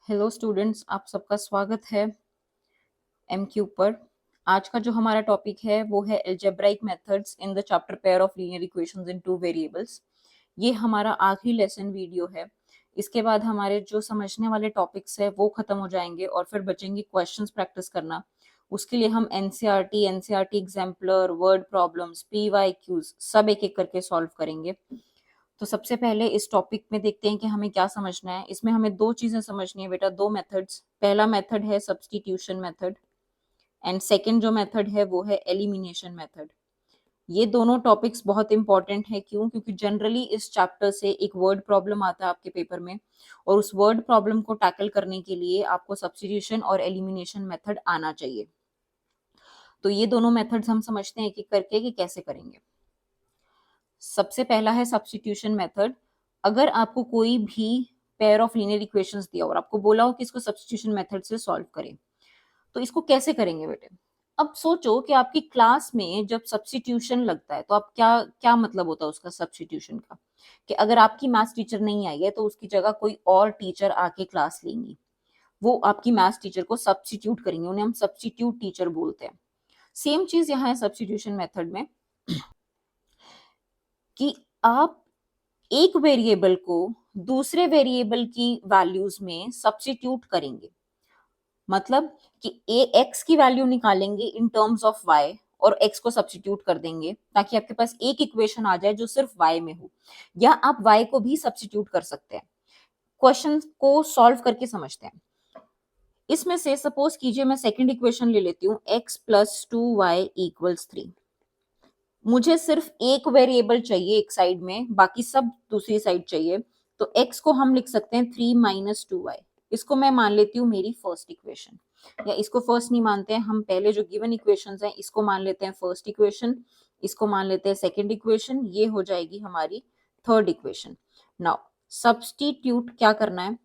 Hello students, आप सबका स्वागत है एमक्यू पर। आज का जो हमारा टॉपिक है वो है algebraic methods in the chapter pair of linear equations in two variables. ये हमारा आखिरी लेसन वीडियो है। इसके बाद हमारे जो समझने वाले टॉपिक्स है वो खत्म हो जाएंगे और फिर बचेंगे क्वेश्चंस प्रैक्टिस करना। उसके लिए हम NCERT exemplar, word problems, PYQs सब एक एक करके सॉल्व करेंगे। तो सबसे पहले इस टॉपिक में देखते हैं कि हमें क्या समझना है। इसमें हमें दो चीजें समझनी है बेटा, दो मेथड्स। पहला मेथड है सब्स्टिट्यूशन मेथड एंड सेकंड जो मेथड है वो है एलिमिनेशन मेथड। ये दोनों टॉपिक्स बहुत इंपॉर्टेंट है। क्यों? क्योंकि जनरली इस चैप्टर से एक वर्ड प्रॉब्लम आता है आपके पेपर में, और उस वर्ड प्रॉब्लम को टैकल करने के लिए आपको सब्स्टिट्यूशन और एलिमिनेशन मेथड आना चाहिए। तो ये दोनों मेथड्स हम समझते हैं एक एक करके कि कैसे करेंगे। सबसे पहला है सब्स्टिट्यूशन मेथड। अगर आपको कोई भी पेयर ऑफ लीनियर इक्वेशंस दिया और आपको बोला हो कि इसको सब्स्टिट्यूशन मेथड से सॉल्व करें, तो इसको कैसे करेंगे बेटे? अब सोचो कि आपकी क्लास में जब सब्स्टिट्यूशन लगता है तो आप क्या क्या मतलब होता है उसका सब्स्टिट्यूशन का, कि अगर आपकी मैथ्स टीचर नहीं आई है तो उसकी जगह कोई और टीचर आके क्लास लेंगी। वो आपकी मैथ्स टीचर को सब्स्टिट्यूट करेंगे, उन्हें हम सब्स्टिट्यूट टीचर बोलते हैं। सेम चीज यहाँ है सब्स्टिट्यूशन मेथड में, कि आप एक वेरिएबल को दूसरे वेरिएबल की वैल्यूज में सब्स्टिट्यूट करेंगे। मतलब कि ए एक्स की वैल्यू निकालेंगे इन टर्म्स ऑफ वाई और एक्स को सब्स्टिट्यूट कर देंगे ताकि आपके पास एक इक्वेशन आ जाए जो सिर्फ वाई में हो, या आप वाई को भी सब्स्टिट्यूट कर सकते हैं। क्वेश्चन को सॉल्व करके समझते हैं। इसमें से सपोज कीजिए मैं सेकंड इक्वेशन ले लेती हूँ, एक्स प्लस 2y इक्वल्स 3। मुझे सिर्फ एक वेरिएबल चाहिए एक साइड में, बाकी सब दूसरी साइड चाहिए। तो x को हम लिख सकते हैं 3 माइनस 2y। इसको मैं मान लेती हूँ मेरी फर्स्ट इक्वेशन, या इसको फर्स्ट नहीं मानते हैं हम, पहले जो गिवन इक्वेशंस हैं इसको मान लेते हैं फर्स्ट इक्वेशन, इसको मान लेते हैं सेकंड इक्वेशन, ये हो जाएगी हमारी थर्ड इक्वेशन। नाउ सब्स्टिट्यूट क्या करना है,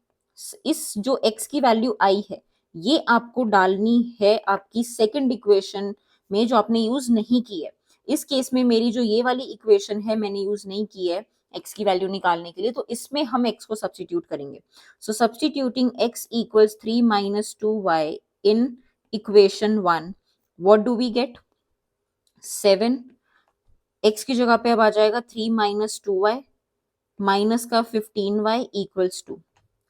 इस जो x की वैल्यू आई है ये आपको डालनी है आपकी सेकंड इक्वेशन में जो आपने यूज नहीं की है। इस केस में मेरी जो ये वाली इक्वेशन है मैंने यूज नहीं की है x की वैल्यू निकालने के लिए, तो इसमें हम x को सब्स्टिट्यूट करेंगे। So substituting x equals 3 minus 2y in equation 1, what do we get? 7। x की जगह पे अब आ जाएगा 3 माइनस 2y माइनस का 15y इक्वल्स 2।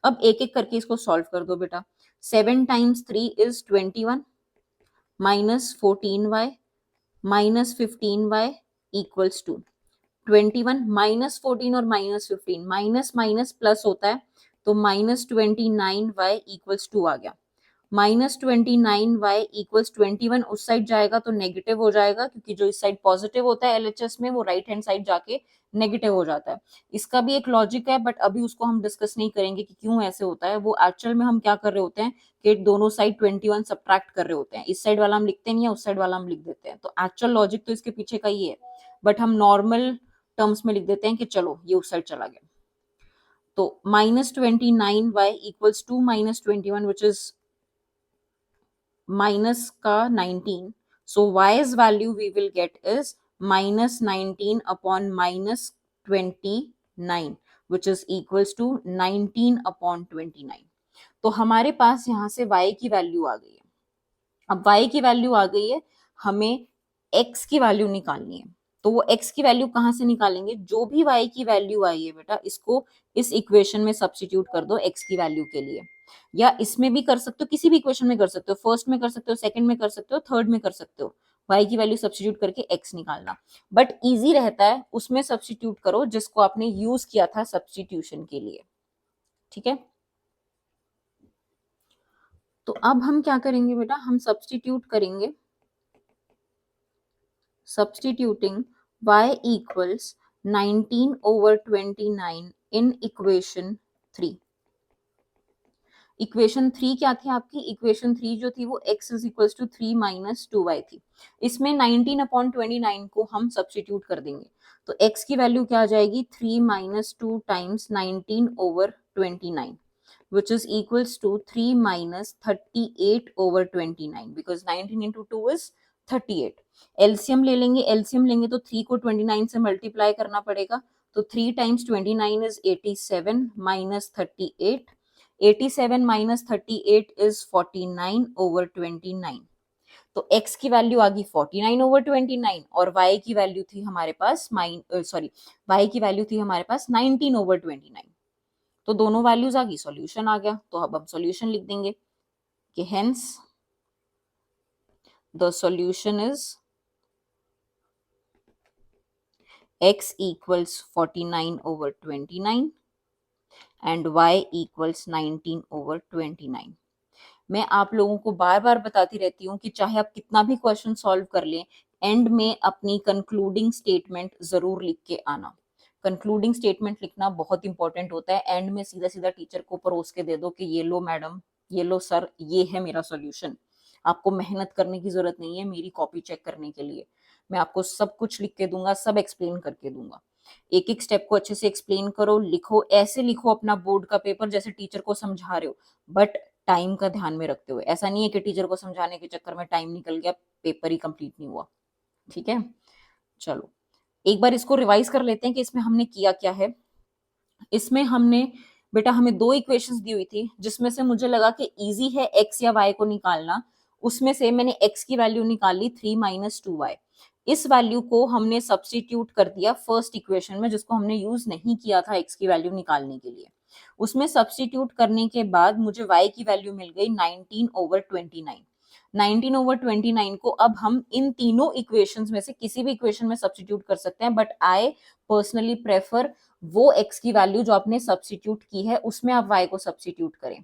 अब एक एक करके इसको सॉल्व कर दो बेटा। 7 times 3 is 21 minus 14y minus 15y equals to 21। Minus 14 और माइनस 15, माइनस माइनस प्लस होता है, तो माइनस 29y इक्वल्स टू आ गया। माइनस 29y इक्वल्स 21 उस साइड जाएगा तो नेगेटिव हो जाएगा, क्योंकि जो इस साइड पॉजिटिव होता है एलएचएस में वो राइट हैंड साइड जाके नेगेटिव हो जाता है। इसका भी एक लॉजिक है, बट अभी उसको हम डिस्कस नहीं करेंगे कि क्यों ऐसे होता है। वो एक्चुअल में हम क्या कर रहे होते हैं कि दोनों साइड 21 सब्ट्रैक्ट कर रहे होते हैं, इस साइड वाला हम लिखते नहीं है, उस साइड वाला हम लिख देते हैं। तो एक्चुअल लॉजिक तो इसके पीछे का ही है, बट हम नॉर्मल टर्म्स में लिख देते हैं कि चलो ये उस साइड चला गया। तो minus 29y equals to minus 21 which is minus का 19। So y's value we will get is minus 19 upon minus 29 which is equals to 19 upon 29। तो हमारे पास यहाँ से y की वैल्यू आ गई है। अब y की वैल्यू आ गई है, हमें x की वैल्यू निकालनी है। तो वो x की वैल्यू कहाँ से निकालेंगे? जो भी y की वैल्यू आई है बेटा, इसको इस इक्वेशन में सब्स्टिट्यूट कर दो x की वैल्यू के लिए, या इसमें भी कर सकते हो, किसी भी इक्वेशन में कर सकते हो, फर्स्ट में कर सकते हो, सेकंड में कर सकते हो, थर्ड में कर सकते हो। y की वैल्यू सब्स्टिट्यूट करके x निकालना, बट इजी रहता है उसमें सब्स्टिट्यूट करो जिसको आपने यूज किया था सब्स्टिट्यूशन के लिए। ठीक है, तो अब हम क्या करेंगे बेटा, हम सब्स्टिट्यूट करेंगे। Substituting y equals 19 over 29 in equation 3। Equation 3 क्या थी आपकी? इक्वेशन 3 जो थी वो x is equals to 3 minus 2y थी। इसमें 19 अपॉन 29 को हम सब्स्टिट्यूट कर देंगे, तो x की वैल्यू क्या आ जाएगी? 3 minus 2 times 19 over 29 which is equals to 3 minus 38 over 29 because 19 into 2 is 38। LCM ले लेंगे, एलसीएम लेंगे तो 3 को 29 से मल्टीप्लाई करना पड़ेगा, तो 3 times 29 is 87 minus 38 87 minus 38 is 49 over 29। तो x की वैल्यू आ गई 49 ओवर 29 और y की वैल्यू थी हमारे पास y की वैल्यू थी हमारे पास 19 ओवर 29। तो दोनों वैल्यूज आ गई, सॉल्यूशन आ गया। तो अब हम सॉल्यूशन लिख देंगे कि hence the solution is x equals 49 over 29 and y equals 19 over 29। मैं आप लोगों को बार बार बताती रहती हूँ कि चाहे आप कितना भी क्वेश्चन सॉल्व कर लें, एंड में अपनी कंक्लूडिंग स्टेटमेंट जरूर लिख के आना। कंक्लूडिंग स्टेटमेंट लिखना बहुत इंपॉर्टेंट होता है। एंड में सीधा सीधा टीचर को परोस के दे दो कि ये लो मैडम, ये लो सर, ये है मेरा सॉल्यूशन। आपको मेहनत करने की जरूरत नहीं है मेरी कॉपी चेक करने के लिए। मैं आपको सब कुछ लिख के दूंगा, सब एक्सप्लेन करके दूंगा। एक एक स्टेप को अच्छे से एक्सप्लेन करो, लिखो, ऐसे लिखो अपना बोर्ड का पेपर जैसे टीचर को समझा रहे हो, बट टाइम का ध्यान में रखते हुए। ऐसा नहीं है कि टीचर को समझाने के चक्कर में टाइम निकल गया, पेपर ही कंप्लीट नहीं हुआ। ठीक है, चलो एक बार इसको रिवाइज कर लेते हैं कि इसमें हमने किया क्या है। इसमें हमने बेटा हमें दो इक्वेशंस दी हुई थी जिसमें से मुझे लगा कि इजी है एक्स या वाई को निकालना। उसमें से मैंने एक्स की वैल्यू निकाली 3 माइनस 2y। इस वैल्यू को हमने सब्स्टिट्यूट कर दिया फर्स्ट इक्वेशन में, जिसको हमने यूज नहीं किया था एक्स की वैल्यू निकालने के लिए। उसमें सब्स्टिट्यूट करने के बाद मुझे y की वैल्यू मिल गई 19 ओवर 29। 19 ओवर 29 को अब हम इन तीनों इक्वेशंस में से किसी भी इक्वेशन में सब्स्टिट्यूट कर सकते हैं, बट आई पर्सनली प्रेफर वो x की वैल्यू जो आपने सब्स्टिट्यूट की है उसमें आप y को सब्स्टिट्यूट करें,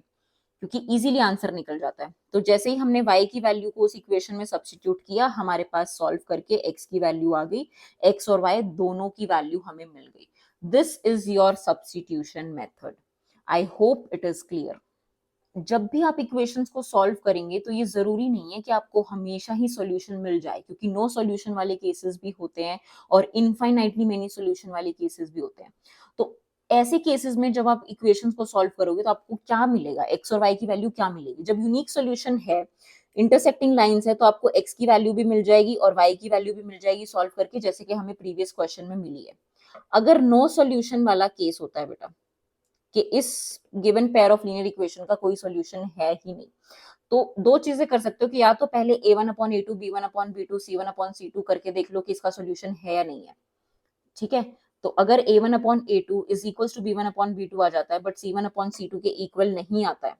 क्योंकि इजीली आंसर निकल जाता है। तो जैसे ही हमने y की वैल्यू को उस इक्वेशन में सब्स्टिट्यूट किया, हमारे पास सॉल्व करके x की वैल्यू आ गई, x और y दोनों की वैल्यू हमें मिल गई। This is your substitution method. I hope it is clear. जब भी आप इक्वेशंस को सॉल्व करेंगे तो ये जरूरी नहीं है कि आपको हमेशा ही सॉल्यूशन मिल जाए, क्योंकि नो सॉल्यूशन वाले केसेस भी होते हैं और इनफाइनाइटली मेनी सॉल्यूशन वाले केसेस भी होते हैं। तो ऐसे केसेस में जब आप इक्वेशंस को सॉल्व करोगे तो आपको क्या मिलेगा, एक्स और वाई की वैल्यू क्या मिलेगी। जब यूनिक सॉल्यूशन है, इंटरसेक्टिंग लाइंस है, तो आपको एक्स की वैल्यू भी मिल जाएगी और वाई की वैल्यू भी मिल जाएगी सॉल्व करके, जैसे कि हमें प्रीवियस क्वेश्चन में मिली है। अगर नो सॉल्यूशन वाला केस होता है बेटा कि इस given pair of linear equation का कोई सॉल्यूशन है ही नहीं, तो दो चीजें कर सकते हो कि या तो पहले a1/a2 b1/b2 c1/c2 करके देख लो कि इसका सॉल्यूशन है या नहीं है। ठीक है, तो अगर a1/a2 is equal to b1/b2 आ जाता है बट c1/c2 के इक्वल नहीं आता है,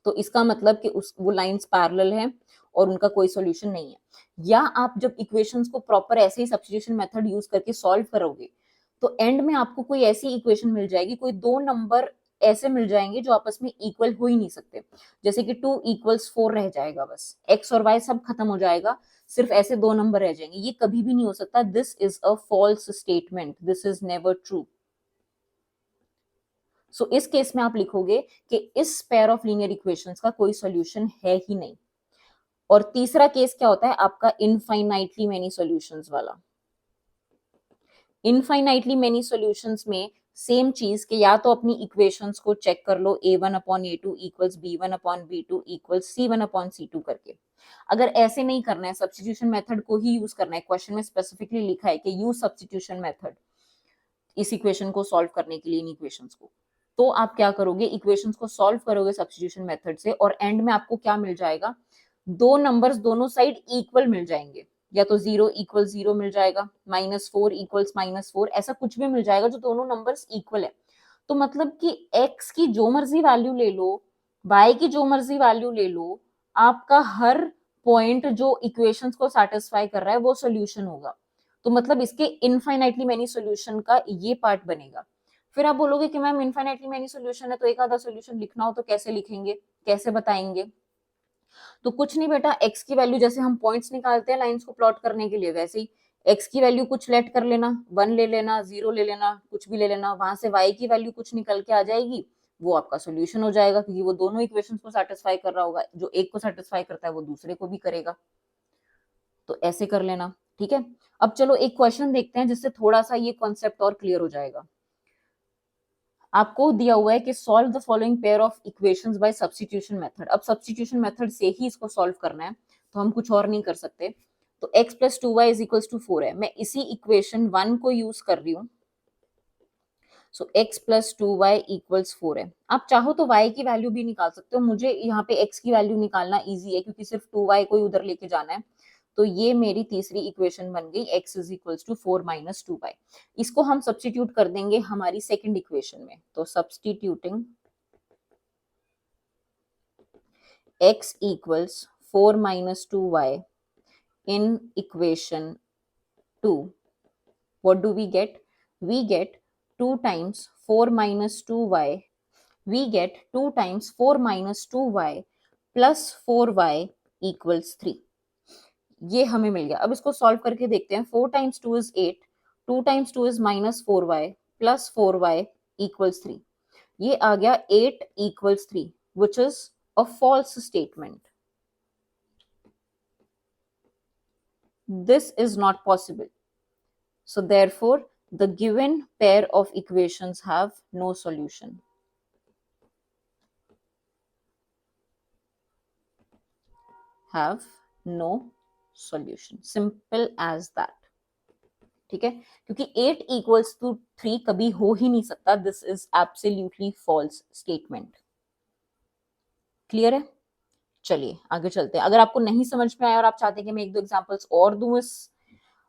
तो इसका मतलब कि वो लाइंस पैरेलल है और उनका कोई सॉल्यूशन नहीं है। या आप जब इक्वेशंस को प्रॉपर ऐसे ही सब्स्टिट्यूशन मेथड यूज करके सॉल्व करोगे तो एंड में आपको कोई ऐसी इक्वेशन मिल जाएगी, कोई दो नंबर ऐसे मिल जाएंगे जो आपस में इक्वल हो ही नहीं सकते, जैसे कि 2 = 4 रह जाएगा, बस x और y सब खत्म हो जाएगा, सिर्फ ऐसे दो नंबर रह जाएंगे। ये कभी भी नहीं हो सकता। This is a false statement, this is never true. So इस केस में आप लिखोगे कि इस पेयर ऑफ लीनियर इक्वेशंस का कोई सॉल्यूशन है ही नहीं। और तीसरा केस क्या होता है आपका, इनफाइनाइटली मेनी सॉल्यूशंस वाला। इनफाइनाइटली मेनी सॉल्यूशंस में सेम चीज के या तो अपनी इक्वेशंस को चेक कर लो, a1/a2 = b1/b2 = c1/c2 करके। अगर ऐसे नहीं करना है, सब्स्टिट्यूशन मेथड को ही यूज करना है, क्वेश्चन में स्पेसिफिकली लिखा है कि यूज सब्स्टिट्यूशन मेथड इस इक्वेशन को सॉल्व करने के लिए, इन इक्वेशंस को, तो आप क्या करोगे, इक्वेशंस को सॉल्व करोगे सब्स्टिट्यूशन मेथड से और एंड में आपको क्या मिल जाएगा, दो नंबर्स दोनों साइड इक्वल मिल जाएंगे। या तो 0 = 0 मिल जाएगा, -4 = -4, ऐसा कुछ भी मिल जाएगा जो दोनों नंबर्स इक्वल है। तो मतलब कि x की जो मर्जी वैल्यू ले लो, y की जो मर्जी वैल्यू ले लो, आपका हर पॉइंट जो इक्वेशंस को सेटिस्फाई कर रहा है वो सॉल्यूशन होगा। तो मतलब इसके इनफाइनाइटली मेनी सॉल्यूशन का ये पार्ट बनेगा। फिर आप बोलोगे कि मैम इनफाइनाइटली मेनी सॉल्यूशन है तो एक आधा सॉल्यूशन लिखना हो तो कैसे लिखेंगे, कैसे बताएंगे। तो कुछ नहीं बेटा, x की वैल्यू जैसे हम पॉइंट्स निकालते हैं लाइंस को प्लॉट करने के लिए, वैसे ही x की वैल्यू कुछ लेट कर लेना, 1 ले लेना, 0 ले लेना, कुछ भी ले लेना, वहां से y की वैल्यू कुछ निकल के आ जाएगी, वो आपका सॉल्यूशन हो जाएगा, क्योंकि वो दोनों इक्वेशंस को सेटिस्फाई कर रहा होगा। जो एक को सेटिस्फाई करता है वो दूसरे को भी करेगा। तो ऐसे कर लेना। ठीक है, अब चलो एक क्वेश्चन देखते हैं जिससे थोड़ा सा ये कॉन्सेप्ट और क्लियर हो जाएगा। आपको दिया हुआ है कि solve the following pair of equations bye substitution method. अब सब्स्टिट्यूशन मेथड से ही इसको सॉल्व करना है, तो हम कुछ और नहीं कर सकते। तो x + 2y = 4 है। मैं इसी इक्वेशन 1 को यूज कर रही हूँ सो x प्लस 2y इक्वल्स 4 है। आप चाहो तो y की वैल्यू भी निकाल सकते हो, मुझे यहाँ पे x की वैल्यू निकालना इजी है क्योंकि सिर्फ 2y को ही उधर लेके जाना है। तो ये मेरी तीसरी इक्वेशन बन गई, x is equals to 4 minus 2y। इसको हम सब्सटीट्यूट कर देंगे हमारी सेकंड इक्वेशन में। तो substituting x equals 4 minus 2y in equation 2, what do we get? We get 2 times 4 minus 2y, we get 2 times 4 minus 2y plus 4y equals 3। ये हमें मिल गया। अब इसको सॉल्व करके देखते हैं। 4 times 2 is 8, 2 times 2 is minus 4y plus 4y equals 3। ये आ गया 8 equals 3, which is a false statement. This is not possible. So therefore, the given pair of equations have no solution. Have no solution. Simple as that. ठीक है, क्योंकि 8 equals to 3 कभी हो ही नहीं सकता। This is absolutely false statement. Clear है? चलिए आगे चलते हैं। अगर आपको नहीं समझ में आया और आप चाहते हैं कि मैं एक दो एग्जांपल्स और दूं इस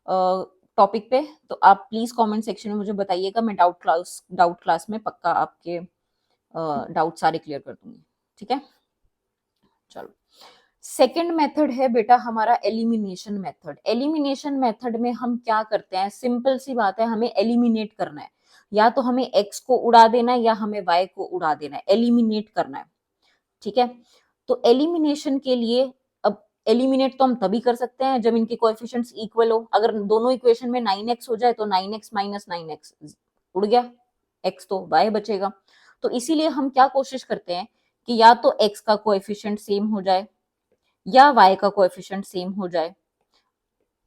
टॉपिक पे, तो आप प्लीज कमेंट सेक्शन में मुझे बताइएगा। मैं डाउट क्लास में पक्का आपके डाउट सारे क्लियर कर दूंगी। ठीक है, चलो सेकेंड मेथड है बेटा हमारा एलिमिनेशन मेथड। एलिमिनेशन मेथड में हम क्या करते हैं, सिंपल सी बात है, हमें एलिमिनेट करना है। या तो हमें x को उड़ा देना है या हमें y को उड़ा देना है, एलिमिनेट करना है। ठीक है, तो एलिमिनेशन के लिए अब एलिमिनेट तो हम तभी कर सकते हैं जब इनके कोएफिशिएंट्स इक्वल हो। अगर दोनों इक्वेशन में 9x हो जाए तो 9x माइनस 9x उड़ गया, x तो y बचेगा। तो इसीलिए हम क्या कोशिश करते हैं कि या तो x का कोएफिशिएंट सेम हो जाए या y का कोएफिशिएंट सेम हो जाए।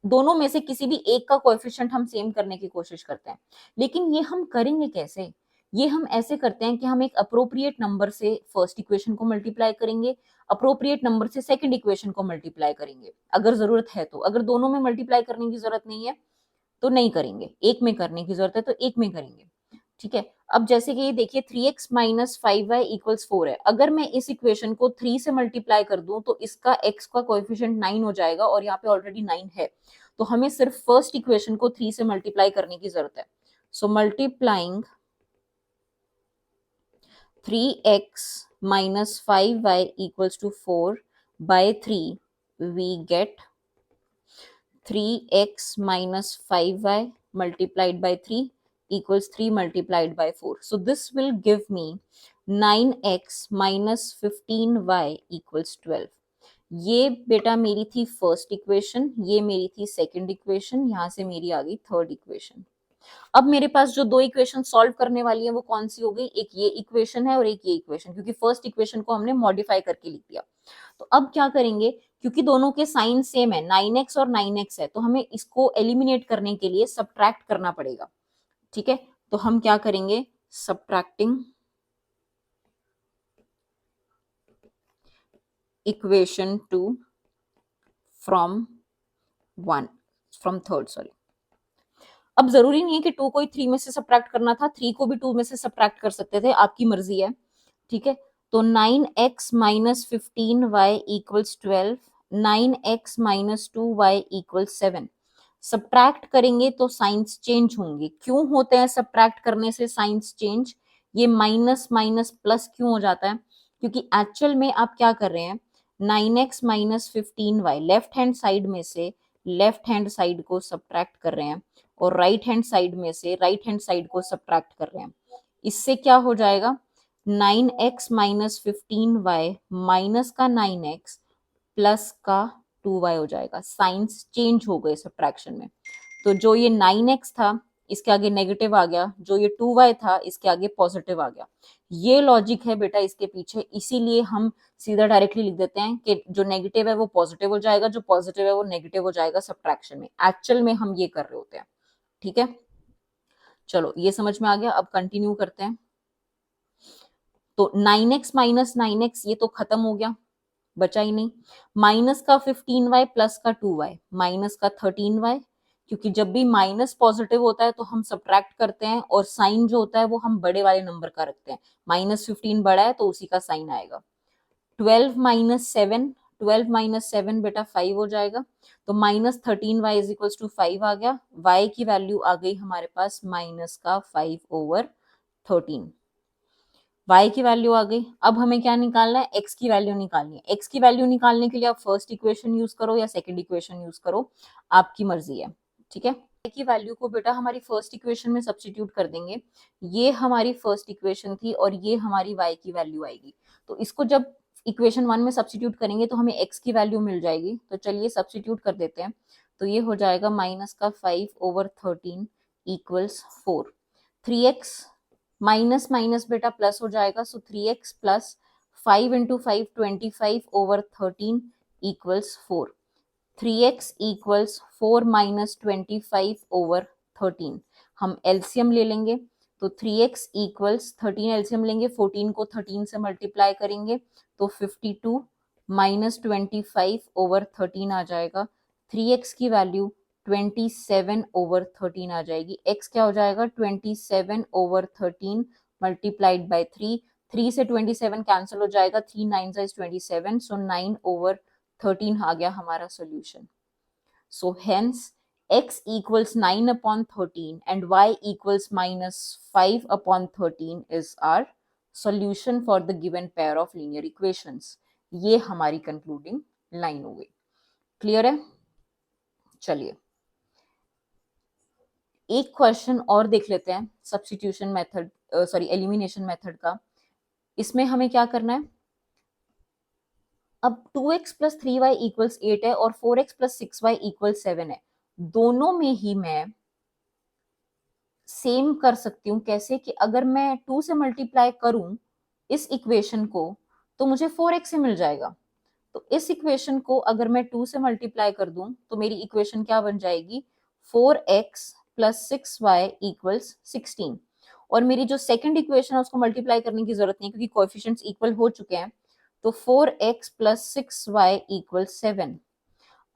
दोनों में से किसी भी एक का कोएफिशिएंट हम सेम करने की कोशिश करते हैं। लेकिन ये हम करेंगे कैसे? ये हम ऐसे करते हैं कि हम एक अप्रोप्रिएट नंबर से फर्स्ट इक्वेशन को मल्टीप्लाई करेंगे, अप्रोप्रिएट नंबर से सेकंड इक्वेशन को मल्टीप्लाई करेंगे अगर जरूरत है तो। अगर दोनों में मल्टीप्लाई करने की जरूरत नहीं है तो नहीं करेंगे, एक में करने की जरूरत है तो एक में करेंगे। ठीक है, अब जैसे कि ये देखिए 3x माइनस 5y इक्वल्स 4 है। अगर मैं इस इक्वेशन को 3 से मल्टीप्लाई कर दूं तो इसका x का कोएफिशिएंट 9 हो जाएगा और यहाँ पे ऑलरेडी 9 है। तो हमें सिर्फ फर्स्ट इक्वेशन को 3 से मल्टीप्लाई करने की जरूरत है। सो multiplying 3x minus 5y equals to 4 by 3, we get 3x minus 5y multiplied by 3 equals 3 multiplied by 4. So this will give me 9x minus 15y equals 12. ये बेटा मेरी थी फर्स्ट इक्वेशन, ये मेरी थी सेकंड इक्वेशन, यहां से मेरी आ गई थर्ड इक्वेशन। अब मेरे पास जो दो इक्वेशन सॉल्व करने वाली है वो कौन सी हो गई, एक ये इक्वेशन है और एक ये इक्वेशन, क्योंकि फर्स्ट इक्वेशन को हमने मॉडिफाई करके लिख दिया। तो अब क्या करेंगे, क्योंकि दोनों के साइन सेम है, 9x और 9x है, तो हमें इसको एलिमिनेट करने के लिए सब्ट्रैक्ट करना पड़ेगा। ठीक है, तो हम क्या करेंगे, subtracting equation 2 from third, sorry. अब जरूरी नहीं है कि 2 को ही 3 में से सब्ट्रैक्ट करना था, 3 को भी 2 में से सब्ट्रैक्ट कर सकते थे, आपकी मर्जी है। ठीक है, तो 9x minus 15y equals 12, 9x minus 2y equals 7। Subtract करेंगे तो साइंस चेंज होंगे। क्यों होते हैं सब्ट्रैक्ट करने से साइंस चेंज? ये माइनस माइनस प्लस क्यों हो जाता है? क्योंकि एक्चुअल में आप क्या कर रहे हैं, 9x minus 15y left hand side में से लेफ्ट हैंड साइड को सब्ट्रैक्ट कर रहे हैं और राइट हैंड साइड में से राइट हैंड साइड को सब्ट्रैक्ट कर रहे हैं। इससे क्या हो जाएगा, 9x माइनस 15y माइनस का 9x प्लस का 2y हो जाएगा। साइंस चेंज हो गए सब्ट्रैक्शन में। तो जो ये 9x था इसके आगे नेगेटिव आ गया, जो ये 2y था इसके आगे पॉजिटिव आ गया। ये लॉजिक है बेटा इसके पीछे, इसीलिए हम सीधा डायरेक्टली लिख देते हैं कि जो नेगेटिव है वो पॉजिटिव हो जाएगा, जो पॉजिटिव है वो नेगेटिव हो जाएगा सब्ट्रैक्शन में। एक्चुअल में हम ये कर रहे होते हैं। ठीक है, चलो ये समझ में आ गया। अब कंटिन्यू करते हैं। तो 9x माइनस 9x ये तो खत्म हो गया, बचा ही नहीं। माइनस का 15y प्लस का 2y, माइनस का 13y, क्योंकि जब भी माइनस पॉजिटिव होता है तो हम सब्ट्रैक्ट करते हैं और साइन जो होता है वो हम बड़े वाले नंबर का रखते हैं। -15 बड़ा है तो उसी का साइन आएगा। 12 - 7 बेटा 5 हो जाएगा, तो -13y इज इक्वल टू 5 आ गया। y की वैल्यू आ गई हमारे पास -5/13। y की वैल्यू आ गई। अब हमें क्या निकालना है, x की वैल्यू निकालनी है। x की वैल्यू निकालने के लिए आप फर्स्ट इक्वेशन यूज करो या सेकंड इक्वेशन यूज करो, आपकी मर्जी है, ठीक है। y की वैल्यू को बेटा हमारी फर्स्ट इक्वेशन में सब्स्टिट्यूट कर देंगे। ये हमारी फर्स्ट इक्वेशन थी और ये हमारी y की वैल्यू आएगी। तो इसको जब इक्वेशन 1 में सब्स्टिट्यूट करेंगे तो हमें x की वैल्यू मिल जाएगी। तो चलिए सब्स्टिट्यूट कर देते हैं। तो ये हो जाएगा -5/13 इक्वल्स 4। 3x माइनस माइनस बेटा प्लस हो जाएगा, सो 3x plus 5 × 5 25/13 equals 4। 3x equals 4 - 25/13। हम एलसीएम ले लेंगे, तो 3x इक्वल्स 13 एलसीएम लेंगे, 14 को 13 से मल्टीप्लाई करेंगे तो 52 - 25/13 आ जाएगा। 3x की वैल्यू 27/13 आ जाएगी। x क्या हो जाएगा, 27/13 मल्टीप्लाइड बाय 3। 3 से 27 कैंसिल हो जाएगा, 3 9 इज 27, सो 9/13 आ गया हमारा solution. So hence x equals 9/13 and y equals -5/13 is our solution for the given pair of linear equations. ये हमारी कंक्लूडिंग लाइन हो गई। क्लियर है? चलिए एक क्वेश्चन और देख लेते हैं substitution method, sorry elimination method का। इसमें हमें क्या करना है, अब 2x + 3y = 8 है और 4x + 6y = 7 है। दोनों में ही मैं सेम कर सकती हूँ। कैसे कि अगर मैं 2 से मल्टीप्लाई करूं इस इक्वेशन को तो मुझे 4x से मिल जाएगा। तो इस इक्वेशन को अगर मैं 2 से मल्टीप्लाई कर दूं तो मेरी इक्वेशन क्या बन जाएगी, 4x + 6y = 16। और मेरी जो सेकंड इक्वेशन है उसको मल्टीप्लाई करने की जरूरत नहीं क्योंकि कोएफिशिएंट्स इक्वल हो चुके हैं। तो 4x + 6y = 7।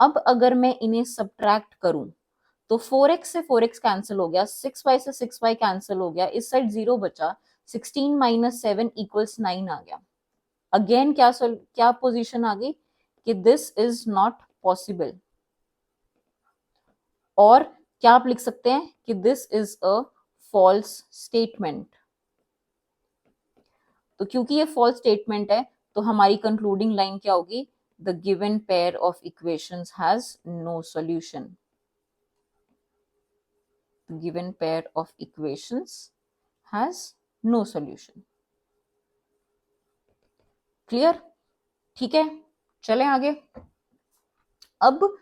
अब अगर मैं इन्हें सब्ट्रैक्ट करूं तो 4x से 4x कैंसिल हो गया, 6y से 6y कैंसिल हो गया, इस साइड 0 बचा, 16 - 7 = 9 आ गया। अगेन क्या पोजीशन आ गई कि दिस इज नॉट पॉसिबल, और क्या आप लिख सकते हैं कि this is a false statement. तो क्योंकि ये फॉल्स स्टेटमेंट है तो हमारी कंक्लूडिंग लाइन क्या होगी, the given pair of equations has no solution. given pair of equations has no solution. Clear? ठीक है, चलें आगे। अब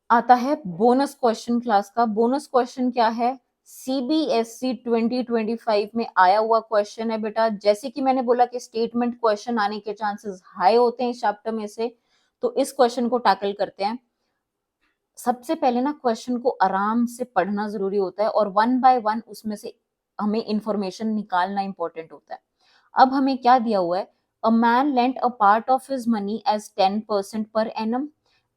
आता है बोनस क्वेश्चन क्लास का। बोनस क्वेश्चन क्या है, सीबीएसई 2025 में आया हुआ क्वेश्चन है बेटा। जैसे कि मैंने बोला कि स्टेटमेंट क्वेश्चन आने के चांसेस हाई होते हैं इस चैप्टर में से, तो इस क्वेश्चन को टैकल करते हैं। सबसे पहले ना क्वेश्चन को आराम से पढ़ना जरूरी होता है और 1 बाय 1 उसमें से हमें इंफॉर्मेशन निकालना इंपॉर्टेंट होता है। अब हमें क्या दिया हुआ है, a man lent a part of his money as 10% पर annum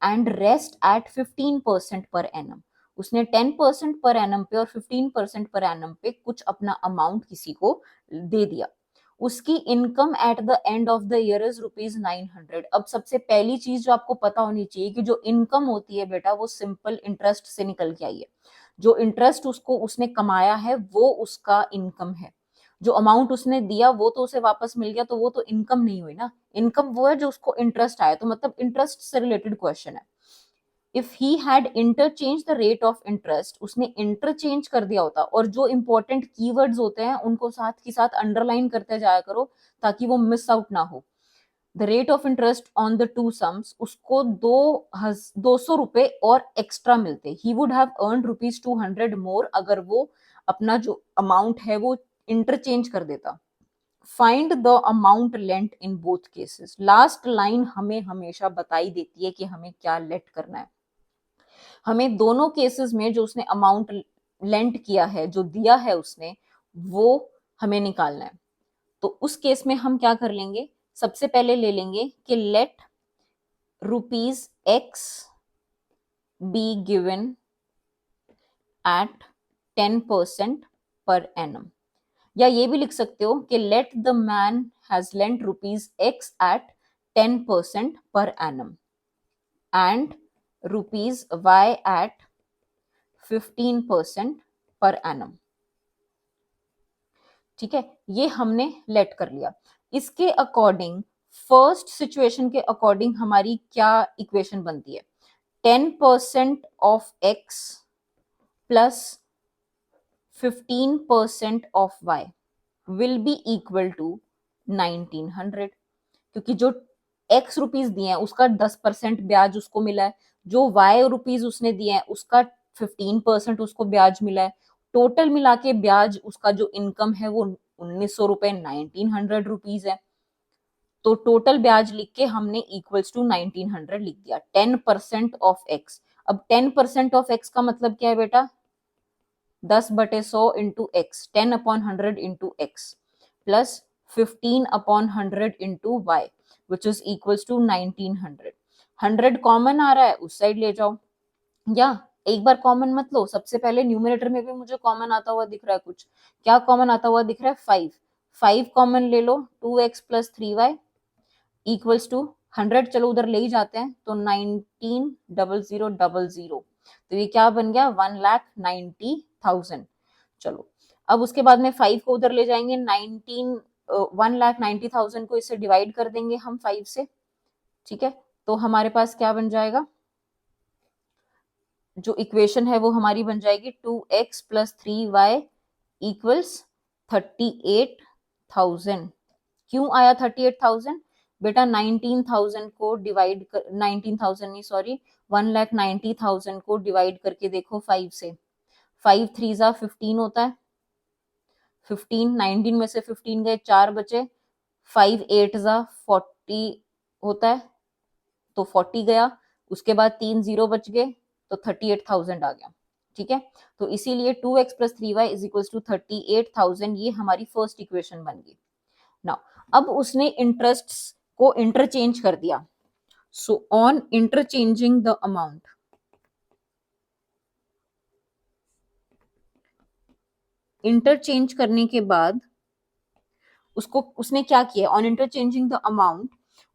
and rest at 15% per annum. उसने 10% पर एनम पे और 15% पर एनम पे कुछ अपना अमाउंट किसी को दे दिया। उसकी income at the end of the year is ₹900। अब सबसे पहली चीज जो आपको पता होनी चाहिए कि जो इनकम होती है बेटा वो सिंपल इंटरेस्ट से निकल के आई है। जो इंटरेस्ट उसने कमाया है वो उसका इनकम है। जो अमाउंट उसने दिया वो तो उसे वापस मिल गया, तो वो तो इनकम नहीं हुई ना। इनकम वो है जो उसको इंटरेस्ट आया, तो मतलब इंटरेस्ट से रिलेटेड क्वेश्चन है। If he had interchange the rate of interest, उसने इंटरचेंज कर दिया होता। और जो इंपॉर्टेंट कीवर्ड्स होते हैं उनको साथ के साथ अंडरलाइन करते जाया करो ताकि वो मिस आउट ना हो। The rate of interest on the two sums, उसको 200 रुपए और एक्स्ट्रा मिलते। ही वुड हैव अर्न ₹200 मोर अगर वो अपना जो अमाउंट है वो इंटरचेंज कर देता। Find the amount lent in both cases. Last line हमें हमेशा बताई देती है कि हमें क्या लेट करना है। हमें दोनों केसेस में जो उसने अमाउंट लेंट किया है, जो दिया है उसने, वो हमें निकालना है। तो उस केस में हम क्या कर लेंगे, सबसे पहले ले लेंगे कि let ₹X be given at 10% per annum, या ये भी लिख सकते हो कि let the man has lent rupees X at 10% per annum and rupees Y at 15% per annum. ठीक है, ये हमने लेट कर लिया. इसके अकॉर्डिंग फर्स्ट सिचुएशन के अकॉर्डिंग हमारी क्या इक्वेशन बनती है? 10% of x plus 15% of y will be equal to 1900, क्योंकि जो x रुपीज दिए हैं उसका 10% ब्याज उसको मिला है, जो y रुपीज उसने दिए हैं उसका 15% उसको ब्याज मिला है. टोटल मिला के ब्याज उसका जो इनकम है वो 1900 रुपए 1900 रुपीज है. तो टोटल ब्याज लिख के हमने इक्वल्स टू 1900 लिख दिया. 10% ऑफ x. अब 10% ऑफ x का मतलब क्या है बेटा? 10/100 into X, 10/100 into X plus 15/100 into Y which is equals to 1900. 100 common आ रहा है, उस साइड ले जाओ, या एक बार कॉमन मत लो. सबसे पहले न्यूमरेटर में भी मुझे कॉमन आता हुआ दिख रहा है. कुछ क्या कॉमन आता हुआ दिख रहा है? 5. 5 कॉमन ले लो. 2x plus 3y equals to 100. चलो उधर ले ही जाते हैं, तो 19,000,000. तो ये क्या बन गया? 1,90,000. चलो अब उसके बाद में 5 को उधर ले जाएंगे. 1,90,000 को इससे डिवाइड कर देंगे हम 5 से. ठीक है, तो हमारे पास क्या बन जाएगा? जो इक्वेशन है वो हमारी बन जाएगी 2x प्लस 3y इक्वल्स 38,000. क्यों आया 38,000? बेटा 19,000 को डिवाइड कर, 19,000 नहीं सॉरी 1,90,000 को डिवाइड करके देखो 5 से. 5 3 जा 15 होता है. 15 19 में से 15 गए, 4 बचे. 5 8 जा 40 होता है, तो 40 गया. उसके बाद 3 0 बच गए, तो 38,000 आ गया. ठीक है, तो इसीलिए 2x plus 3y is equal to 38,000. ये हमारी फर्स्ट इक्वेशन बन गई. नाउ अब उसने इंटरेस्ट को इंटरचेंज कर दिया. So on interchanging the amount, interchange करने के बाद उसको उसने क्या किया? On interchanging the amount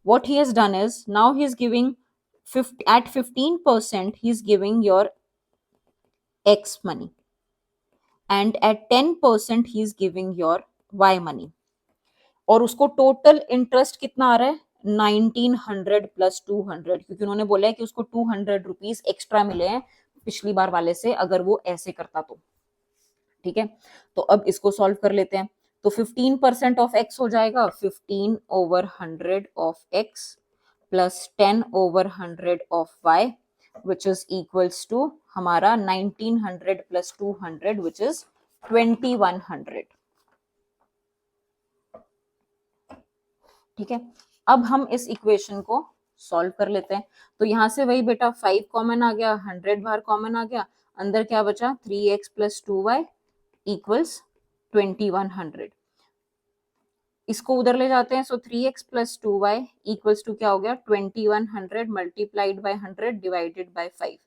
what he has done is now he is giving at 15% he is giving your x money and at 10% he is giving your y money. और उसको total interest कितना आ रहा है? 1900 प्लस 200, क्योंकि उन्होंने बोला है कि उसको 200 रुपीज एक्स्ट्रा मिले हैं पिछली बार वाले से अगर वो ऐसे करता तो. ठीक है, तो अब इसको सॉल्व कर लेते हैं. तो 15% ऑफ x हो जाएगा 15/100 of x plus 10/100 of y which is equals to हमारा 1900 प्लस 200 which is 2100. ठीक है, अब हम इस इक्वेशन को सॉल्व कर लेते हैं. तो यहां से वही बेटा 5 कॉमन आ गया, 100 बाहर कॉमन आ गया, अंदर क्या बचा? 3x plus 2y equals 2100. इसको उधर ले जाते हैं. सो 3x plus 2y equals to क्या हो गया? 2100 मल्टीप्लाइड बाय 100 डिवाइडेड बाय 5.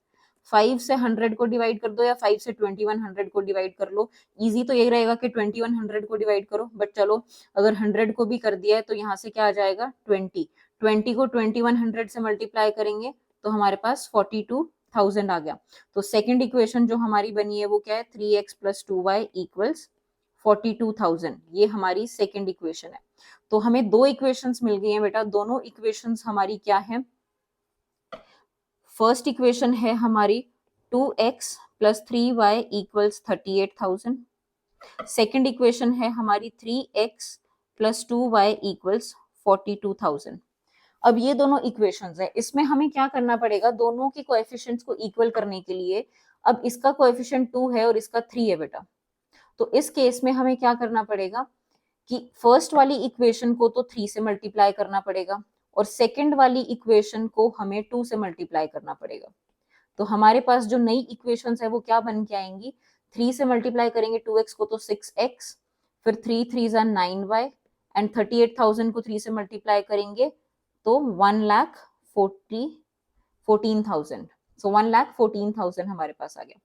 5 से 100 को डिवाइड कर दो या 5 से 2100 को डिवाइड कर लो. इजी तो यही रहेगा कि 2100 को डिवाइड करो, बट चलो अगर 100 को भी कर दिया है तो यहाँ से क्या आ जाएगा? 20 को 2100 से मल्टीप्लाई करेंगे तो हमारे पास 42,000 आ गया. तो सेकेंड इक्वेशन जो हमारी बनी है वो क्या है? 3x plus 2y equals 42,000. ये हमारी सेकेंड इक्वेशन है. तो हमें दो इक्वेशंस मिल गई हैं बेटा. दोनों इक्वेशंस हमारी क्या है? फर्स्ट इक्वेशन है हमारी 2x plus 3y equals 38,000. Second equation है हमारी 3x प्लस 2y इक्वल्स 42,000. अब ये दोनों इक्वेशंस है, इसमें हमें क्या करना पड़ेगा? दोनों के कोएफिशिएंट्स को इक्वल करने के लिए. अब इसका कोएफिशिएंट 2 है और इसका 3 है बेटा, तो इस केस में हमें क्या करना पड़ेगा कि फर्स्ट वाली इक्वेशन को तो 3 से मल्टीप्लाई करना पड़ेगा और सेकंड वाली इक्वेशन को हमें 2 से मल्टीप्लाई करना पड़ेगा. तो हमारे पास जो नई इक्वेशंस है वो क्या बन के आएंगी? 3 से मल्टीप्लाई करेंगे 2x को तो 6x, फिर 3 3 जा 9y एंड 38,000 को 3 से मल्टीप्लाई करेंगे तो 1,14,000. सो 1,14,000 हमारे पास आ गया.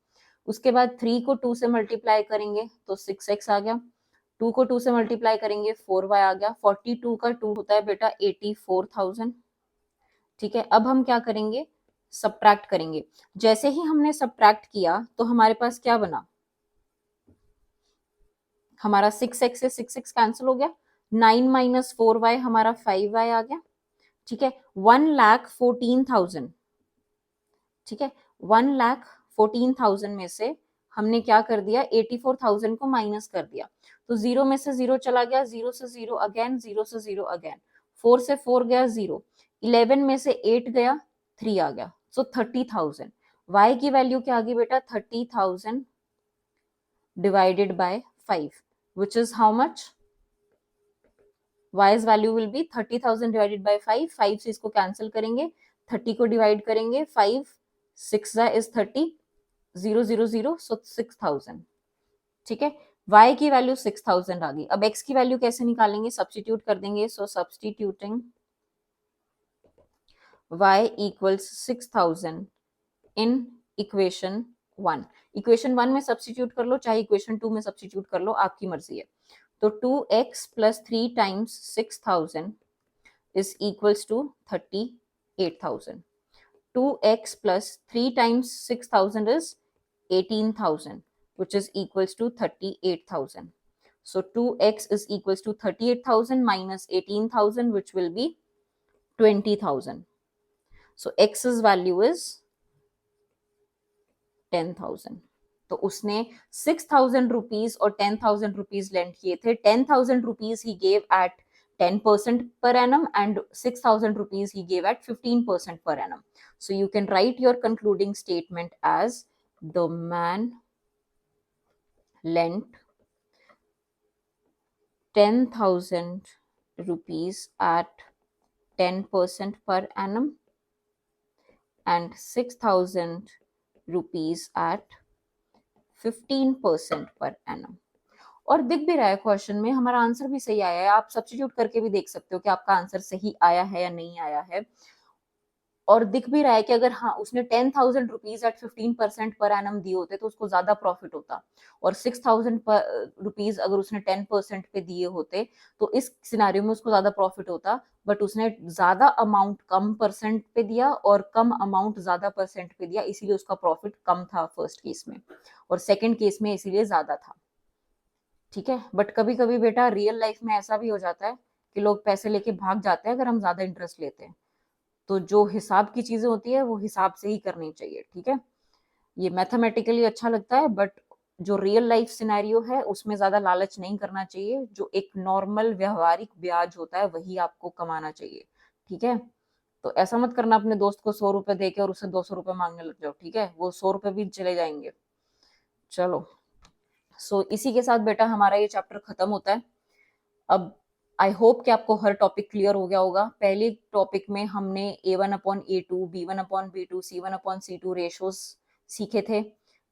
उसके बाद 3 को 2 से मल्टीप्लाई करेंगे तो 6x आ गया, 2 को 2 से मल्टीप्लाई करेंगे 4y आ गया, 42 का 2 होता है बेटा 84,000। ठीक है, अब हम क्या करेंगे, सब्ट्रैक्ट करेंगे। जैसे ही हमने सब्ट्रैक्ट किया तो हमारे पास क्या बना, हमारा 6x से 6x कैंसिल हो गया, 9 माइनस 4y हमारा 5y आ गया। ठीक है, 1,14,000, ठीक है, 1,14,000 में से हमने क्या कर दिया, 84,000 को माइनस कर दिया, तो 0 में से 0 चला गया, 0 से 0 अगेन, 0 से 0 अगेन, 4 से 4 गया 0, 11 में से 8 गया, 3 आ गया, सो 30,000। y की वैल्यू क्या आ गई बेटा, 30,000 divided by 5, which is how much, y's value will be 30,000 divided by 5, 5 से इसको कैंसिल करेंगे, 30 को डिवाइड करेंगे, 5 6 is 30, 0 0 0, so 6,000। ठीक है, y की वैल्यू 6,000 आ गई। अब x की वैल्यू कैसे निकालेंगे, सब्स्टिट्यूट कर देंगे, so substituting y equals 6,000 in equation 1। Equation 1 में सब्स्टिट्यूट कर लो, चाहे इक्वेशन 2 में सब्स्टिट्यूट कर लो, आपकी मर्जी है। तो 2x plus 3 times 6,000 is equals to 38,000. 2x plus 3 times 6,000 is 18,000, which is equals to 38,000. So 2x is equals to 38,000 minus 18,000, which will be 20,000. So x's value is 10,000। तो उसने 6,000 रुपीज और 10,000 रुपीज लेंड किए थे। 10,000 रुपीज ही gave at 10% per annum and 6,000 rupees he gave at 15% per annum. So you can write your concluding statement as the man lent 10,000 rupees at 10% per annum and 6,000 rupees at 15% per annum. और दिख भी रहा है question में, हमारा answer भी सही आया है। आप सब्स्टिट्यूट करके भी देख सकते हो कि आपका आंसर सही आया है या नहीं आया है। और दिख भी रहा है कि अगर हाँ उसने 10,000 रुपीज एट 15% पर एनम दिए होते तो उसको ज्यादा प्रॉफिट होता, और 6,000 रुपीज अगर उसने 10% पे दिए होते तो इस सिनेरियो में उसको ज्यादा प्रॉफिट होता, बट उसने ज्यादा अमाउंट कम परसेंट पे दिया और कम अमाउंट ज्यादा परसेंट पे दिया, इसीलिए उसका प्रॉफिट कम था फर्स्ट केस में, और सेकेंड केस में इसीलिए ज्यादा था। ठीक है, बट कभी कभी बेटा रियल लाइफ में ऐसा भी हो जाता है कि लोग पैसे लेके भाग जाते हैं अगर हम ज्यादा इंटरेस्ट लेते हैं। तो जो हिसाब की चीजें होती है वो हिसाब से ही करनी चाहिए। ठीक है, ये मैथमेटिकली अच्छा लगता है, बट जो रियल लाइफ सिनेरियो है उसमें ज्यादा लालच नहीं करना चाहिए। जो एक नॉर्मल व्यवहारिक ब्याज होता है वही आपको कमाना चाहिए। ठीक है, तो ऐसा मत करना अपने दोस्त को 100 रुपए दे के और उससे 200 रुपए मांगने लग जाओ। ठीक है, वो 100 रुपए भी चले जाएंगे। चलो, सो इसी के साथ बेटा हमारा ये चैप्टर खत्म होता है। अब आई होप कि आपको हर टॉपिक क्लियर हो गया होगा। पहले टॉपिक में हमने A1/A2, B1/B2, C1/C2 रेशोस सीखे थे।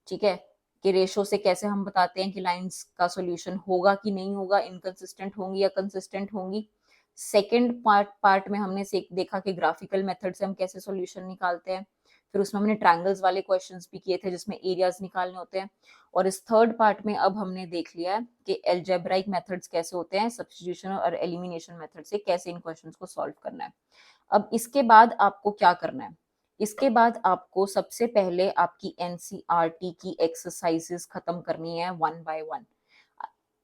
ठीक है, कि रेशो से कैसे हम बताते हैं कि लाइंस का सॉल्यूशन होगा कि नहीं होगा, इनकंसिस्टेंट होंगी या कंसिस्टेंट होंगी। सेकेंड पार्ट में हमने देखा कि ग्राफिकल मेथड से हम कैसे सॉल्यूशन निकालते हैं। फिर उसमें हमने ट्रायंगल्स वाले क्वेश्चंस भी किए थे जिसमें एरियाज निकालने होते हैं। और इस थर्ड पार्ट में अब हमने देख लिया है कि एल्जेब्राइक मेथड्स कैसे होते हैं, सब्स्टिट्यूशन और एलिमिनेशन मेथड से कैसे इन क्वेश्चंस को सॉल्व करना है। अब इसके बाद आपको क्या करना है, इसके बाद आपको सबसे पहले आपकी एनसीईआरटी की एक्सरसाइजेस खत्म करनी है 1 by 1।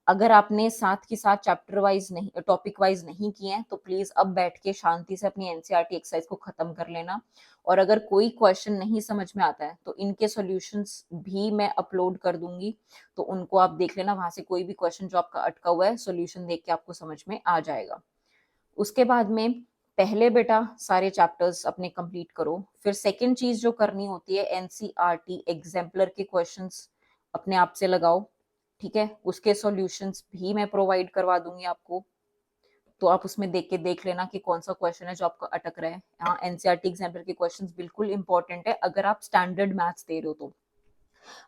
अगर आपने साथ के साथ चैप्टर वाइज नहीं, टॉपिक वाइज नहीं किए हैं तो प्लीज अब बैठ के शांति से अपनी एनसीईआरटी एक्सरसाइज को खत्म कर लेना। और अगर कोई क्वेश्चन नहीं समझ में आता है तो इनके सॉल्यूशंस भी मैं अपलोड कर दूंगी, तो उनको आप देख लेना। वहां से कोई भी क्वेश्चन जो आपका अटका हुआ है सॉल्यूशन देख के आपको समझ में आ जाएगा। उसके बाद में पहले बेटा सारे चैप्टर्स अपने कंप्लीट करो। फिर सेकेंड चीज जो करनी होती है, एनसीईआरटी एग्जाम्पलर के क्वेश्चंस अपने आप से लगाओ। ठीक है, उसके सॉल्यूशंस भी मैं प्रोवाइड करवा दूंगी आपको, तो आप उसमें देख लेना कि कौन सा क्वेश्चन है जो आपका अटक रहा है। हाँ, एनसीईआरटी एग्जाम्पलर के क्वेश्चंस बिल्कुल इंपॉर्टेंट है अगर आप स्टैंडर्ड मैथ्स दे रहे हो तो।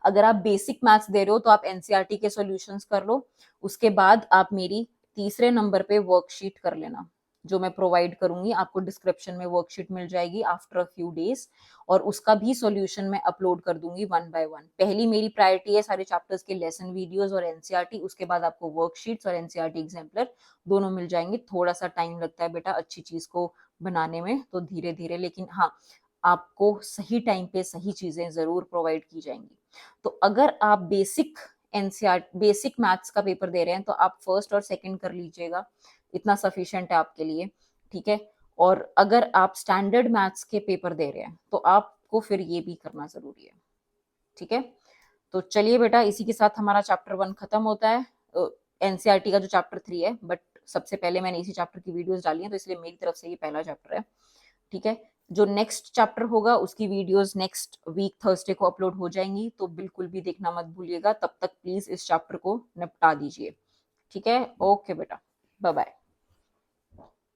अगर आप बेसिक मैथ्स दे रहे हो तो आप एनसीईआरटी के सॉल्यूशंस कर लो। उसके बाद आप मेरी तीसरे नंबर पे वर्कशीट कर लेना। जो मैं प्रोवाइड करूंगी, आपको डिस्क्रिप्शन में वर्कशीट मिल जाएगी आफ्टर अ फ्यू डेज, और उसका भी सॉल्यूशन मैं अपलोड कर दूंगी वन बाय वन। पहली मेरी प्रायोरिटी है सारे चैप्टर्स के लेसन वीडियोस और एनसीईआरटी, उसके बाद आपको वर्कशीट्स और एनसीईआरटी एग्जाम्पलर दोनों मिल जाएंगे। थोड़ा सा टाइम लगता है बेटा अच्छी चीज को बनाने में, तो धीरे धीरे, लेकिन हाँ, आपको सही टाइम पे सही चीजें जरूर प्रोवाइड की जाएंगी। तो अगर आप बेसिक मैथ्स का पेपर दे रहे हैं तो आप फर्स्ट और सेकंड कर लीजिएगा, इतना सफिशिएंट है आपके लिए, ठीक है। और अगर आप स्टैंडर्ड मैथ्स के पेपर दे रहे हैं तो आपको फिर ये भी करना जरूरी है, ठीक है। तो चलिए बेटा, इसी के साथ हमारा चैप्टर 1 खत्म होता है, एनसीईआरटी का जो चैप्टर 3 है, बट सबसे पहले मैंने इसी चैप्टर की वीडियोस डाली हैं, तो इसलिए मेरी तरफ से ये पहला चैप्टर है, ठीक है। जो नेक्स्ट चैप्टर होगा उसकी वीडियोस नेक्स्ट वीक थर्सडे को अपलोड हो जाएंगी, तो बिल्कुल भी देखना मत भूलिएगा। तब तक प्लीज इस चैप्टर को निपटा दीजिए, ठीक है। ओके बेटा, बाय बाय।